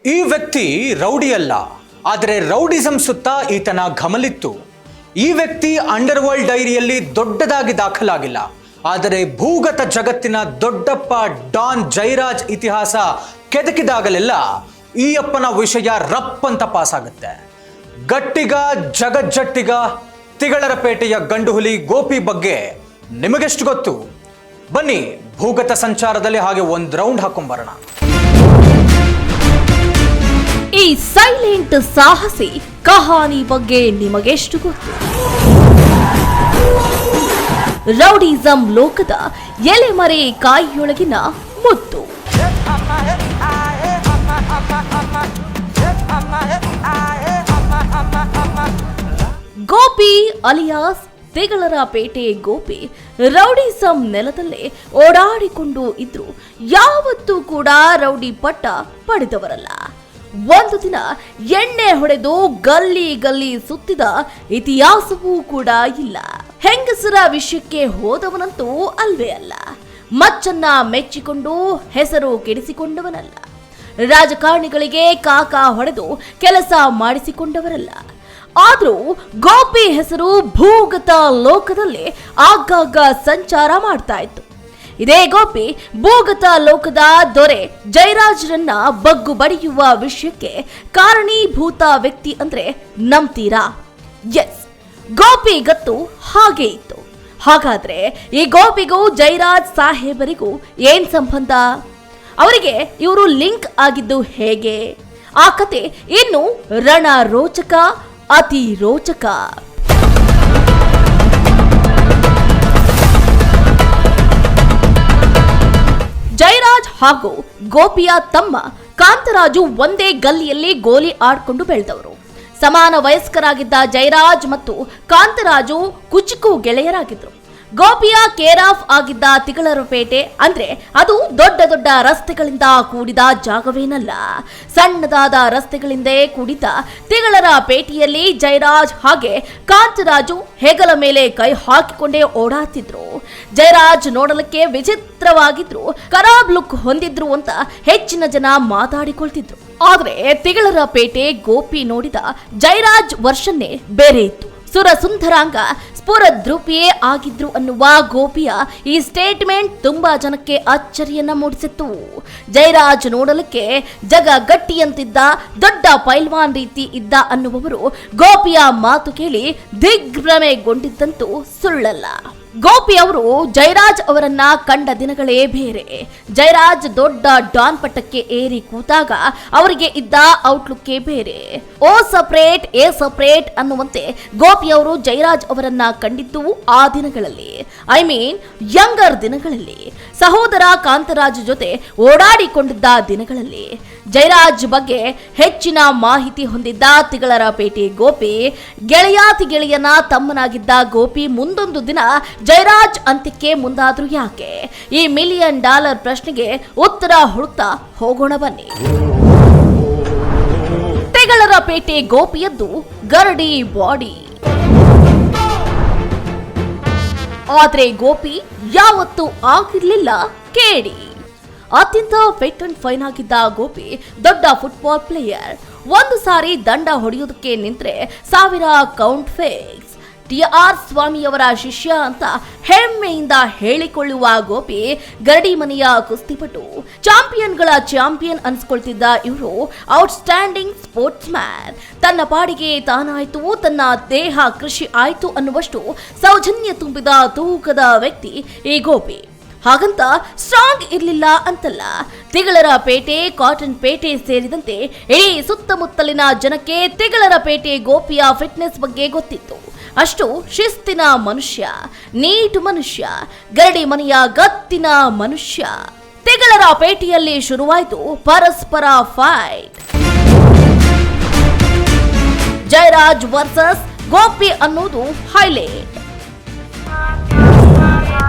ಈ ವ್ಯಕ್ತಿ ರೌಡಿ ಅಲ್ಲ, ಆದರೆ ರೌಡಿಸಂ ಸುತ್ತ ಈತನ ಘಮಲಿತ್ತು. ಈ ವ್ಯಕ್ತಿ ಅಂಡರ್ ವರ್ಲ್ಡ್ ಡೈರಿಯಲ್ಲಿ ದೊಡ್ಡದಾಗಿ ದಾಖಲಾಗಿಲ್ಲ, ಆದರೆ ಭೂಗತ ಜಗತ್ತಿನ ದೊಡ್ಡಪ್ಪ ಡಾನ್ ಜೈರಾಜ್ ಇತಿಹಾಸ ಕೆದಕಿದಾಗಲೆಲ್ಲ ಈ ಅಪ್ಪನ ವಿಷಯ ರಪ್ ಅಂತ ಪಾಸಾಗುತ್ತೆ. ಗಟ್ಟಿಗ ಜಗಜ್ಜಟ್ಟಿಗ ತಿಗಳರಪೇಟೆಯ ಗಂಡು ಹುಲಿ ಗೋಪಿ ಬಗ್ಗೆ ನಿಮಗೆಷ್ಟು ಗೊತ್ತು? ಬನ್ನಿ ಭೂಗತ ಸಂಚಾರದಲ್ಲಿ ಹಾಗೆ ಒಂದು ರೌಂಡ್ ಹಾಕೊಂಡ್ಬರೋಣ. ಈ ಸೈಲೆಂಟ್ ಸಾಹಸಿ ಕಹಾನಿ ಬಗ್ಗೆ ನಿಮಗೆಷ್ಟು ಗೊತ್ತು? ರೌಡಿಸಂ ಲೋಕದ ಎಲೆಮರೆ ಕಾಯಿಯೊಳಗಿನ ಮುತ್ತು. ಗೋಪಿ ಅಲಿಯಾಸ್ ತಿಗಳರಪೇಟೆ ಗೋಪಿ ರೌಡಿಸಂ ನೆಲದಲ್ಲೇ ಓಡಾಡಿಕೊಂಡು ಇದ್ರು. ಯಾವತ್ತೂ ಕೂಡ ರೌಡಿ ಪಟ್ಟ ಪಡೆದವರಲ್ಲ. ಒಂದು ದಿನ ಎಣ್ಣೆ ಹೊಡೆದು ಗಲ್ಲಿ ಗಲ್ಲಿ ಸುತ್ತಿದ ಇತಿಹಾಸವೂ ಕೂಡ ಇಲ್ಲ. ಹೆಂಗಸರ ವಿಷಯಕ್ಕೆ ಹೋದವನಂತೂ ಅಲ್ವೇ ಅಲ್ಲ. ಮಚ್ಚನ್ನ ಮೆಚ್ಚಿಕೊಂಡು ಹೆಸರು ಕೆಡಿಸಿಕೊಂಡವನಲ್ಲ. ರಾಜಕಾರಣಿಗಳಿಗೆ ಕಾಕ ಹೊಡೆದು ಕೆಲಸ ಮಾಡಿಸಿಕೊಂಡವರಲ್ಲ. ಆದ್ರೂ ಗೋಪಿ ಹೆಸರು ಭೂಗತ ಲೋಕದಲ್ಲಿ ಆಗಾಗ ಸಂಚಾರ ಮಾಡ್ತಾ ಇತ್ತು. ಇದೇ ಗೋಪಿ ಭೂಗತ ಲೋಕದ ದೊರೆ ಜೈರಾಜ್ರನ್ನ ಬಗ್ಗು ಬಡಿಯುವ ವಿಷಯಕ್ಕೆ ಕಾರಣೀಭೂತ ವ್ಯಕ್ತಿ ಅಂದ್ರೆ ನಂಬ್ತೀರಾ? ಎಸ್, ಗೋಪಿ ಗತ್ತು ಹಾಗೆ ಇತ್ತು. ಹಾಗಾದ್ರೆ ಈ ಗೋಪಿಗೂ ಜೈರಾಜ್ ಸಾಹೇಬರಿಗೂ ಏನ್ ಸಂಬಂಧ? ಅವರಿಗೆ ಇವರು ಲಿಂಕ್ ಆಗಿದ್ದು ಹೇಗೆ? ಆ ಕತೆ ಇನ್ನು ರಣ ರೋಚಕ, ಅತಿ ರೋಚಕ. ಜೈರಾಜ್ ಹಾಗೂ ಗೋಪಿಯ ತಮ್ಮ ಕಾಂತರಾಜು ಒಂದೇ ಗಲ್ಲಿಯಲ್ಲಿ ಗೋಲಿ ಆಡ್ಕೊಂಡು ಬೆಳೆದವರು. ಸಮಾನ ವಯಸ್ಕರಾಗಿದ್ದ ಜೈರಾಜ್ ಮತ್ತು ಕಾಂತರಾಜು ಕುಚಿಕು ಗೆಳೆಯರಾಗಿದ್ರು. ಗೋಪಿಯ ಕೇರ್ ಆಫ್ ಆಗಿದ್ದ ತಿಗಳರಪೇಟೆ ಅಂದ್ರೆ ಅದು ದೊಡ್ಡ ದೊಡ್ಡ ರಸ್ತೆಗಳಿಂದ ಕೂಡಿದ ಜಾಗವೇನಲ್ಲ. ಸಣ್ಣದಾದ ರಸ್ತೆಗಳಿಂದ ಕೂಡಿದ ತಿಗಳರಪೇಟೆಯಲ್ಲಿ ಜೈರಾಜ್ ಹಾಗೆ ಕಾಂತರಾಜು ಹೆಗಲ ಮೇಲೆ ಕೈ ಹಾಕಿಕೊಂಡೇ ಓಡಾಡ್ತಿದ್ರು. ಜೈರಾಜ್ ನೋಡಲಿಕ್ಕೆ ವಿಚಿತ್ರವಾಗಿದ್ರು, ಖರಾಬ್ ಲುಕ್ ಹೊಂದಿದ್ರು ಅಂತ ಹೆಚ್ಚಿನ ಜನ ಮಾತಾಡಿಕೊಳ್ತಿದ್ರು. ಆದ್ರೆ ತಿಗಳರಪೇಟೆ ಗೋಪಿ ನೋಡಿದ ಜೈರಾಜ್ ವರ್ಷನ್ನೇ ಬೇರೆ ಇತ್ತು. ಸುರಸುಂದರಾಂಗ ಸ್ಫುರದ್ರೂಪಿಯೇ ಆಗಿದ್ರು ಅನ್ನುವ ಗೋಪಿಯ ಈ ಸ್ಟೇಟ್ಮೆಂಟ್ ತುಂಬಾ ಜನಕ್ಕೆ ಅಚ್ಚರಿಯನ್ನ ಮೂಡಿಸಿತ್ತು. ಜೈರಾಜ್ ನೋಡಲಿಕ್ಕೆ ಜಗ ಗಟ್ಟಿಯಂತಿದ್ದ, ದೊಡ್ಡ ಪೈಲ್ವಾನ್ ರೀತಿ ಇದ್ದ ಅನ್ನುವವರು ಗೋಪಿಯ ಮಾತು ಕೇಳಿ ದಿಗ್ಭ್ರಮೆಗೊಂಡಿದ್ದಂತೂ ಸುಳ್ಳಲ್ಲ. ಗೋಪಿ ಅವರು ಜೈರಾಜ್ ಅವರನ್ನ ಕಂಡ ದಿನಗಳೇ ಬೇರೆ. ಜೈರಾಜ್ ದೊಡ್ಡ ಡಾನ್ ಪಟ್ಟಕ್ಕೆ ಏರಿ ಕೂತಾಗ ಅವರಿಗೆ ಇದ್ದ ಔಟ್ಲುಕ್ಕೇ ಬೇರೆ. ಓ ಸಪರೇಟ್ ಎ ಸಪರೇಟ್ ಅನ್ನುವಂತೆ ಗೋಪಿ ಅವರು ಜೈರಾಜ್ ಅವರನ್ನ ಕಂಡಿದ್ದು ಆ ದಿನಗಳಲ್ಲಿ, ಐ ಮೀನ್ ಯಂಗರ್ ದಿನಗಳಲ್ಲಿ, ಸಹೋದರ ಕಾಂತರಾಜ್ ಜೊತೆ ಓಡಾಡಿಕೊಂಡಿದ್ದ ದಿನಗಳಲ್ಲಿ. ಜೈರಾಜ್ ಬಗ್ಗೆ ಹೆಚ್ಚಿನ ಮಾಹಿತಿ ಹೊಂದಿದ್ದ ತಿಗಳರಪೇಟೆ ಗೋಪಿ ಗೆಳೆಯಾತಿ ಗೆಳೆಯನ ತಮ್ಮನಾಗಿದ್ದ ಗೋಪಿ ಮುಂದೊಂದು ದಿನ ಜೈರಾಜ್ ಅಂತ್ಯಕ್ಕೆ ಮುಂದಾದ್ರು ಯಾಕೆ? ಈ $1 ಮಿಲಿಯನ್ ಪ್ರಶ್ನೆಗೆ ಉತ್ತರ ಹುಡುಕ್ತಾ ಹೋಗೋಣ ಬನ್ನಿ. ತಿಗಳರಪೇಟೆ ಗೋಪಿಯದ್ದು ಗರಡಿ ಬಾಡಿ. ಆದ್ರೆ ಗೋಪಿ ಯಾವತ್ತೂ ಆಗಿರ್ಲಿಲ್ಲ ಕೇಡಿ. ಅತ್ಯಂತ ಫಿಟ್ ಅಂಡ್ ಫೈನ್ ಆಗಿದ್ದ ಗೋಪಿ ದೊಡ್ಡ ಫುಟ್ಬಾಲ್ ಪ್ಲೇಯರ್. ಒಂದು ಸಾರಿ ದಂಡ ಹೊಡೆಯೋದಕ್ಕೆ ನಿಂತ್ರೆ 1000 ಕೌಂಟ್ ಫೇಕ್ಸ್. TR ಸ್ವಾಮಿಯವರ ಶಿಷ್ಯ ಅಂತ ಹೆಮ್ಮೆಯಿಂದ ಹೇಳಿಕೊಳ್ಳುವ ಗೋಪಿ ಗರಡಿ ಮನೆಯ ಕುಸ್ತಿಪಟು. ಚಾಂಪಿಯನ್ಗಳ ಚಾಂಪಿಯನ್ ಅನ್ಸ್ಕೊಳ್ತಿದ್ದ ಇವರು ಔಟ್ಸ್ಟ್ಯಾಂಡಿಂಗ್ ಸ್ಪೋರ್ಟ್ಸ್ ಮ್ಯಾನ್. ತನ್ನ ಪಾಡಿಗೆ ತಾನಾಯ್ತು, ತನ್ನ ದೇಹ ಕೃಷಿ ಆಯ್ತು ಅನ್ನುವಷ್ಟು ಸೌಜನ್ಯ ತುಂಬಿದ ತೂಕದ ವ್ಯಕ್ತಿ ಈ ಗೋಪಿ. ಹಾಗಂತ ಸ್ಟ್ರಾಂಗ್ ಇರ್ಲಿಲ್ಲ ಅಂತಲ್ಲ. ತಿಗಳರಪೇಟೆ, ಕಾಟನ್ ಪೇಟೆ ಸೇರಿದಂತೆ ಇಡೀ ಸುತ್ತಮುತ್ತಲಿನ ಜನಕ್ಕೆ ತಿಗಳರಪೇಟೆ ಗೋಪಿಯ ಫಿಟ್ನೆಸ್ ಬಗ್ಗೆ ಗೊತ್ತಿತ್ತು. ಅಷ್ಟು ಶಿಸ್ತಿನ ಮನುಷ್ಯ, ನೀಟ್ ಮನುಷ್ಯ, ಗರಡಿ ಮನೆಯ ಗತ್ತಿನ ಮನುಷ್ಯ. ತಿಗಳರಪೇಟೆಯಲ್ಲಿ ಶುರುವಾಯಿತು ಪರಸ್ಪರ ಫೈಟ್. ಜೈರಾಜ್ ವರ್ಸಸ್ ಗೋಪಿ ಅನ್ನೋದು ಹೈಲೈಟ್.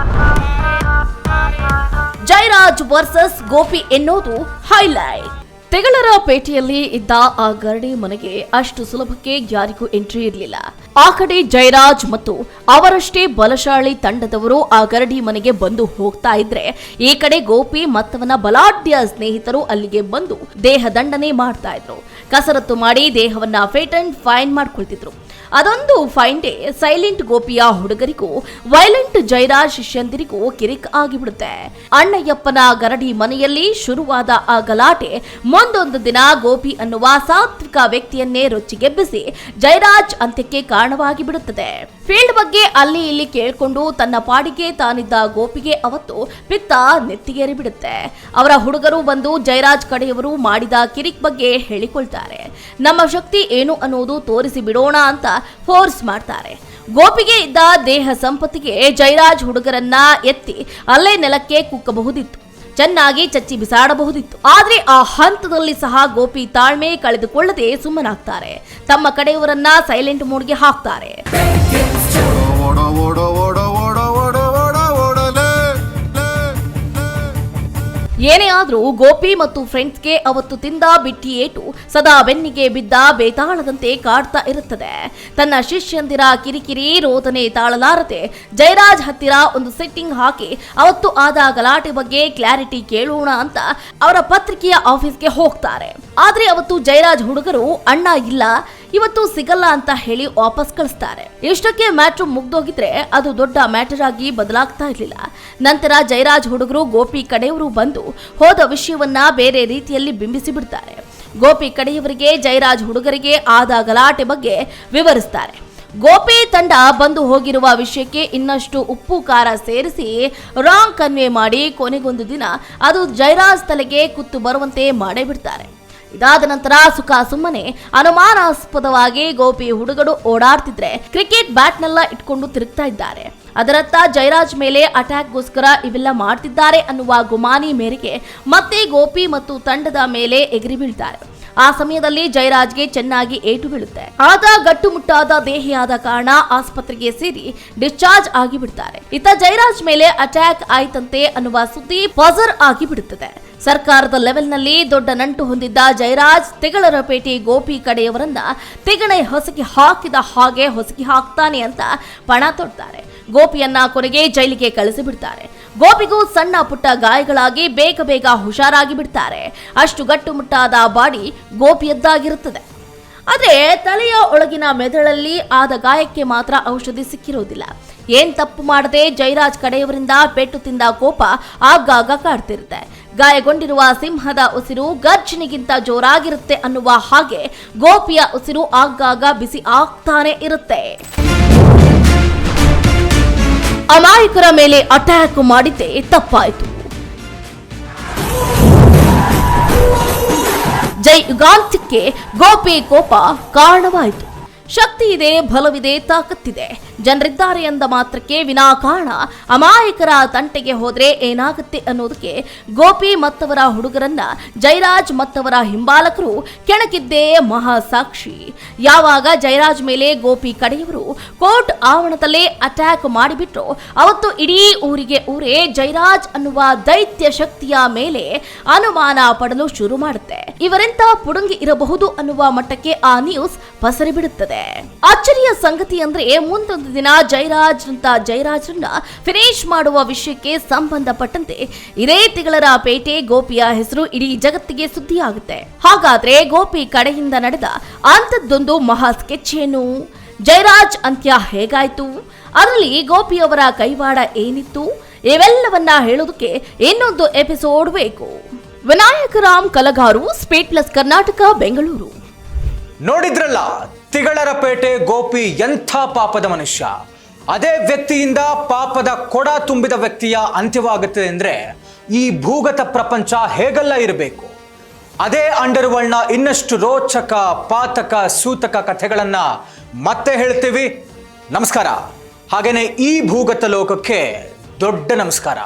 ಜೈರಾಜ್ ವರ್ಸಸ್ ಗೋಪಿ ಎನ್ನುವುದು ಹೈಲೈಟ್. ತೆಗಳರ ಪೇಟೆಯಲ್ಲಿ ಇದ್ದ ಆ ಗರಡಿ ಮನೆಗೆ ಅಷ್ಟು ಸುಲಭಕ್ಕೆ ಯಾರಿಗೂ ಎಂಟ್ರಿ ಇರಲಿಲ್ಲ. ಆ ಕಡೆ ಜಯರಾಜ್ ಮತ್ತು ಅವರಷ್ಟೇ ಬಲಶಾಲಿ ತಂಡದವರು ಆ ಗರಡಿ ಮನೆಗೆ ಬಂದು ಹೋಗ್ತಾ ಇದ್ರೆ, ಈ ಕಡೆ ಗೋಪಿ ಮತ್ತವನ ಬಲಾಢ್ಯ ಸ್ನೇಹಿತರು ಅಲ್ಲಿಗೆ ಬಂದು ದೇಹ ದಂಡನೆ ಮಾಡ್ತಾ ಇದ್ರು. ಕಸರತ್ತು ಮಾಡಿ ದೇಹವನ್ನ ಫಿಟ್ ಅಂಡ್ ಫೈನ್ ಮಾಡ್ಕೊಳ್ತಿದ್ರು. ಅದೊಂದು ಫೈನ್ ಡೇ ಸೈಲೆಂಟ್ ಗೋಪಿಯ ಹುಡುಗರಿಗೂ ವೈಲೆಂಟ್ ಜಯರಾಜ್ ಶಿಷ್ಯಂದಿರಿಗೂ ಕಿರಿಕ್ ಆಗಿಬಿಡುತ್ತೆ. ಅಣ್ಣಯ್ಯಪ್ಪನ ಗರಡಿ ಮನೆಯಲ್ಲಿ ಶುರುವಾದ ಆ ಗಲಾಟೆ ಮುಂದೊಂದು ದಿನ ಗೋಪಿ ಅನ್ನುವ ಸಾತ್ವಿಕ ವ್ಯಕ್ತಿಯನ್ನೇ ರೊಚ್ಚಿಗೆಬ್ಬಿಸಿ ಜಯರಾಜ್ ಅಂತ್ಯಕ್ಕೆ ಕಾರಣವಾಗಿ ಬಿಡುತ್ತದೆ. ಫೀಲ್ಡ್ ಬಗ್ಗೆ ಅಲ್ಲಿ ಇಲ್ಲಿ ಕೇಳ್ಕೊಂಡು ತನ್ನ ಪಾಡಿಗೆ ತಾನಿದ್ದ ಗೋಪಿಗೆ ಅವತ್ತು ಪಿತ್ತ ನೆತ್ತಿಗೇರಿ ಬಿಡುತ್ತೆ. ಅವರ ಹುಡುಗರು ಬಂದು ಜಯರಾಜ್ ಕಡೆಯವರು ಮಾಡಿದ ಕಿರಿಕ್ ಬಗ್ಗೆ ಹೇಳಿಕೊಳ್ತಾರೆ. ನಮ್ಮ ಶಕ್ತಿ ಏನು ಅನ್ನೋದು ತೋರಿಸಿ ಬಿಡೋಣ ಅಂತ ಫೋರ್ಸ್ ಮಾಡ್ತಾರೆ. ಗೋಪಿಗೆ ಇದ್ದ ದೇಹ ಸಂಪತ್ತಿಗೆ ಜಯರಾಜ್ ಹುಡುಗರನ್ನ ಎತ್ತಿ ಅಲ್ಲೇ ನೆಲಕ್ಕೆ ಕುಕ್ಕಬಹುದಿತ್ತು, ಚೆನ್ನಾಗಿ ಚಚ್ಚಿ ಬಿಸಾಡಬಹುದಿತ್ತು. ಆದ್ರೆ ಆ ಹಂತದಲ್ಲಿ ಸಹ ಗೋಪಿ ತಾಳ್ಮೆ ಕಳೆದುಕೊಳ್ಳದೆ ಸುಮ್ಮನಾಗ್ತಾರೆ. ತಮ್ಮ ಕಡೆಯವರನ್ನ ಸೈಲೆಂಟ್ ಮೋಡ್ಗೆ ಹಾಕ್ತಾರೆ. ಏನೇ ಆದ್ರೂ ಗೋಪಿ ಮತ್ತು ಫ್ರೆಂಡ್ಸ್ಗೆ ಅವತ್ತು ತಿಂದ ಬಿಟ್ಟಿ ಏಟು ಸದಾ ಬೆನ್ನಿಗೆ ಬಿದ್ದ ಬೇತಾಳದಂತೆ ಕಾಡ್ತಾ ಇರುತ್ತದೆ. ತನ್ನ ಶಿಷ್ಯಂದಿರ ಕಿರಿಕಿರಿ ರೋದನೆ ತಾಳಲಾರದೆ ಜಯರಾಜ್ ಹತ್ತಿರ ಒಂದು ಸೆಟ್ಟಿಂಗ್ ಹಾಕಿ ಅವತ್ತು ಆದ ಗಲಾಟೆ ಬಗ್ಗೆ ಕ್ಲಾರಿಟಿ ಕೇಳೋಣ ಅಂತ ಅವರ ಪತ್ರಿಕೆಯ ಆಫೀಸ್ಗೆ ಹೋಗ್ತಾರೆ. ಆದ್ರೆ ಅವತ್ತು ಜಯರಾಜ್ ಹುಡುಗರು ಅಣ್ಣ ಇಲ್ಲ, ಇವತ್ತು ಸಿಗಲ್ಲ ಅಂತ ಹೇಳಿ ವಾಪಸ್ ಕಳಿಸ್ತಾರೆ. ಇಷ್ಟಕ್ಕೆ ಮ್ಯಾಟ್ರು ಮುಗ್ದೋಗಿದ್ರೆ ಅದು ದೊಡ್ಡ ಮ್ಯಾಟರ್ ಆಗಿ ಬದಲಾಗ್ತಾ ಇರ್ಲಿಲ್ಲ. ನಂತರ ಜಯರಾಜ್ ಹುಡುಗರು ಗೋಪಿ ಕಡೆಯವರು ಬಂದು ಹೋದ ವಿಷಯವನ್ನ ಬೇರೆ ರೀತಿಯಲ್ಲಿ ಬಿಂಬಿಸಿ ಬಿಡ್ತಾರೆ. ಗೋಪಿ ಕಡೆಯವರಿಗೆ ಜಯರಾಜ್ ಹುಡುಗರಿಗೆ ಆದ ಗಲಾಟೆ ಬಗ್ಗೆ ವಿವರಿಸ್ತಾರೆ. ಗೋಪಿ ತಂಡ ಬಂದು ಹೋಗಿರುವ ವಿಷಯಕ್ಕೆ ಇನ್ನಷ್ಟು ಉಪ್ಪು ಖಾರ ಸೇರಿಸಿ ರಾಂಗ್ ಕನ್ವೆ ಮಾಡಿ ಕೊನೆಗೊಂದು ದಿನ ಅದು ಜಯರಾಜ್ ತಲೆಗೆ ಕುತ್ತು ಬರುವಂತೆ ಮಾಡೇ ಬಿಡ್ತಾರೆ. ಇದಾದ ನಂತರ ಸುಖ ಸುಮ್ಮನೆ ಅನುಮಾನಾಸ್ಪದವಾಗಿ ಗೋಪಿ ಹುಡುಗರು ಓಡಾಡ್ತಿದ್ರೆ ಕ್ರಿಕೆಟ್ ಬ್ಯಾಟ್ನೆಲ್ಲ ಇಟ್ಕೊಂಡು ತಿರುಗ್ತಾ ಇದ್ದಾರೆ. ಅದರತ್ತ ಜಯರಾಜ್ ಮೇಲೆ ಅಟ್ಯಾಕ್ಗೋಸ್ಕರ ಇವೆಲ್ಲ ಮಾಡ್ತಿದ್ದಾರೆ ಅನ್ನುವ ಗುಮಾನಿ ಮೇರೆಗೆ ಮತ್ತೆ ಗೋಪಿ ಮತ್ತು ತಂಡದ ಮೇಲೆ ಎಗರಿ ಬೀಳ್ತಾರೆ. ಆ ಸಮಯದಲ್ಲಿ ಜಯರಾಜ್ಗೆ ಚೆನ್ನಾಗಿ ಏಟು ಬೀಳುತ್ತೆ. ಆತ ಗಟ್ಟುಮುಟ್ಟಾದ ದೇಹಿಯಾದ ಕಾರಣ ಆಸ್ಪತ್ರೆಗೆ ಸೇರಿ ಡಿಸ್ಚಾರ್ಜ್ ಆಗಿ ಬಿಡ್ತಾರೆ. ಇತ್ತ ಜಯರಾಜ್ ಮೇಲೆ ಅಟ್ಯಾಕ್ ಆಯ್ತಂತೆ ಅನ್ನುವ ಸುದ್ದಿ ಬಜರ್ ಆಗಿ ಬಿಡುತ್ತದೆ. ಸರ್ಕಾರದ ಲೆವೆಲ್ನಲ್ಲಿ ದೊಡ್ಡ ನಂಟು ಹೊಂದಿದ್ದ ಜಯರಾಜ್ ತೆಗಳರಪೇಟೆ ಗೋಪಿ ಕಡೆಯವರನ್ನ ತೆಗಣೆ ಹೊಸಕಿ ಹಾಕಿದ ಹಾಗೆ ಹೊಸಕಿ ಹಾಕ್ತಾನೆ ಅಂತ ಪಣ ತೊಡ್ತಾರೆ. ಗೋಪಿಯನ್ನ ಕೊನೆಗೆ ಜೈಲಿಗೆ ಕಳಿಸಿಬಿಡ್ತಾರೆ. ಗೋಪಿಗೂ ಸಣ್ಣ ಪುಟ್ಟ ಗಾಯಗಳಾಗಿ ಬೇಗ ಹುಷಾರಾಗಿ ಬಿಡ್ತಾರೆ. ಅಷ್ಟು ಗಟ್ಟುಮುಟ್ಟಾದ ಬಾಡಿ ಗೋಪಿಯದ್ದಾಗಿರುತ್ತದೆ. ಆದ್ರೆ ತಲೆಯ ಒಳಗಿನ ಮೆದುಳಲ್ಲಿ ಆದ ಗಾಯಕ್ಕೆ ಮಾತ್ರ ಔಷಧಿ ಸಿಕ್ಕಿರೋದಿಲ್ಲ. ಏನ್ ತಪ್ಪು ಮಾಡದೆ ಜಯರಾಜ್ ಕಡೆಯವರಿಂದ ಪೆಟ್ಟು ತಿಂದ ಕೋಪ ಆಗಾಗ ಕಾಡ್ತಿರುತ್ತೆ. ಗಾಯಗೊಂಡಿರುವ ಸಿಂಹದ ಉಸಿರು ಗರ್ಜನೆಗಿಂತ ಜೋರಾಗಿರುತ್ತೆ ಅನ್ನುವ ಹಾಗೆ ಗೋಪಿಯ ಉಸಿರು ಆಗಾಗ ಬಿಸಿ ಆಗ್ತಾನೆ ಇರುತ್ತೆ. ಅಮಾಯಕರ ಮೇಲೆ ಅಟ್ಯಾಕ್ ಮಾಡಿದ್ದೇ ತಪ್ಪಾಯಿತು. ಜೈ ಯುಗಾಂತ್ಯಕ್ಕೆ ಗೋಪಿ ಕೋಪ ಕಾರಣವಾಯಿತು. ಶಕ್ತಿ ಇದೆ, ಬಲವಿದೆ, ತಾಕತ್ತಿದೆ, ಜನರಿದ್ದಾರೆ ಎಂದ ಮಾತ್ರಕ್ಕೆ ವಿನಾಕಾರಣ ಅಮಾಯಕರ ತಂಟೆಗೆ ಹೋದ್ರೆ ಏನಾಗುತ್ತೆ ಅನ್ನೋದಕ್ಕೆ ಗೋಪಿ ಮತ್ತವರ ಹುಡುಗರನ್ನ ಜಯರಾಜ್ ಮತ್ತವರ ಹಿಂಬಾಲಕರು ಕೆಣಕಿದ್ದೇ ಮಹಾಸಾಕ್ಷಿ. ಯಾವಾಗ ಜಯರಾಜ್ ಮೇಲೆ ಗೋಪಿ ಕಡೆಯವರು ಕೋರ್ಟ್ ಆವರಣದಲ್ಲೇ ಅಟ್ಯಾಕ್ ಮಾಡಿಬಿಟ್ರು, ಅವತ್ತು ಇಡೀ ಊರಿಗೆ ಊರೇ ಜಯರಾಜ್ ಅನ್ನುವ ದೈತ್ಯ ಶಕ್ತಿಯ ಮೇಲೆ ಅನುಮಾನ ಪಡಲು ಶುರು ಮಾಡುತ್ತೆ. ಇವರೆಂತ ಪುಡುಂಗಿ ಇರಬಹುದು ಅನ್ನುವ ಮಟ್ಟಕ್ಕೆ ಆ ನ್ಯೂಸ್ ಪಸರಿಬಿಡುತ್ತದೆ. ಅಚ್ಚರಿಯ ಸಂಗತಿ ಅಂದ್ರೆ ಮುಂದೊಂದು ದಿನ ಜಯರಾಜ್ರನ್ನ ಫಿನಿಶ್ ಮಾಡುವ ವಿಷಯಕ್ಕೆ ಸಂಬಂಧಪಟ್ಟಂತೆ ಇದೇ ತಿಗಳರ ಪೇಟೆ ಗೋಪಿಯ ಹೆಸರು ಇಡೀ ಜಗತ್ತಿಗೆ ಸುದ್ದಿಯಾಗುತ್ತೆ. ಹಾಗಾದ್ರೆ ಗೋಪಿ ಕಡೆಯಿಂದ ನಡೆದ ಅಂಥದ್ದೊಂದು ಮಹಾ ಸ್ಕೆಚ್ ಏನು? ಜಯರಾಜ್ ಅಂತ್ಯ ಹೇಗಾಯ್ತು? ಅದರಲ್ಲಿ ಗೋಪಿಯವರ ಕೈವಾಡ ಏನಿತ್ತು? ಇವೆಲ್ಲವನ್ನ ಹೇಳೋದಕ್ಕೆ ಇನ್ನೊಂದು ಎಪಿಸೋಡ್ ಬೇಕು. ವಿನಾಯಕರಾಮ್ ಕಲಗಾರು, ಸ್ಪೀಡ್ ಪ್ಲಸ್ ಕರ್ನಾಟಕ, ಬೆಂಗಳೂರು. ನೋಡಿದ್ರಲ್ಲ, ತಿಗಳರಪೇಟೆ ಗೋಪಿ ಎಂಥ ಪಾಪದ ಮನುಷ್ಯ. ಅದೇ ವ್ಯಕ್ತಿಯಿಂದ ಪಾಪದ ಕೊಡ ತುಂಬಿದ ವ್ಯಕ್ತಿಯ ಅಂತ್ಯವಾಗುತ್ತದೆ ಅಂದ್ರೆ ಈ ಭೂಗತ ಪ್ರಪಂಚ ಹೇಗೆಲ್ಲ ಇರಬೇಕು. ಅದೇ ಅಂಡರ್ ವರ್ಲ್ಡ್ನ ಇನ್ನಷ್ಟು ರೋಚಕ, ಪಾತಕ, ಸೂತಕ ಕಥೆಗಳನ್ನ ಮತ್ತೆ ಹೇಳ್ತೀವಿ. ನಮಸ್ಕಾರ. ಹಾಗೇನೆ ಈ ಭೂಗತ ಲೋಕಕ್ಕೆ ದೊಡ್ಡ ನಮಸ್ಕಾರ.